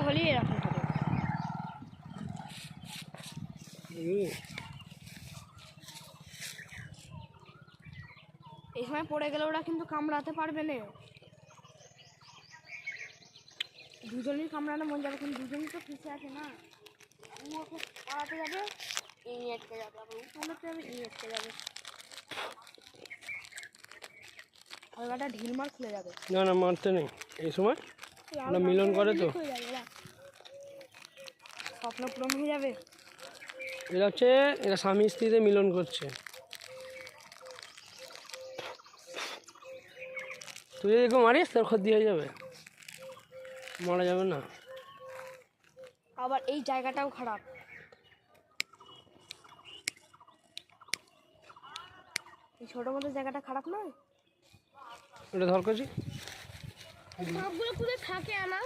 হলেই এরকম হবে। এই সময় পড়ে গেলে ওরা কিন্তু কামড়াতে পারবে না। দুজনেই কামড়ানো মন যাবে, কিন্তু দুজনই তো পিছিয়ে আছে না। ও ওকে পাড়াতে যাবে, এই আটকে যাবে, আবার ও পালাতে যাবে, এই আটকে যাবে, হালকাটা ঢিলমার খুলে যাবে। না না, মারতে নেই এই সময়, ওরা মিলন করে তো। স্বপ্ন পূরণ হয়ে যাবে। এরা হচ্ছে, এরা স্বামী স্ত্রীতে মিলন করছে। তুই যদি এরকম মারিস তোর ক্ষতি হয়ে যাবে, মারা যাবে না। আবার এই জায়গাটাও খারাপ। এই ছোট মতো জায়গাটা খারাপ নয়? ওটা ধর করছি। সবগুলো কোথায় থাকে আনা?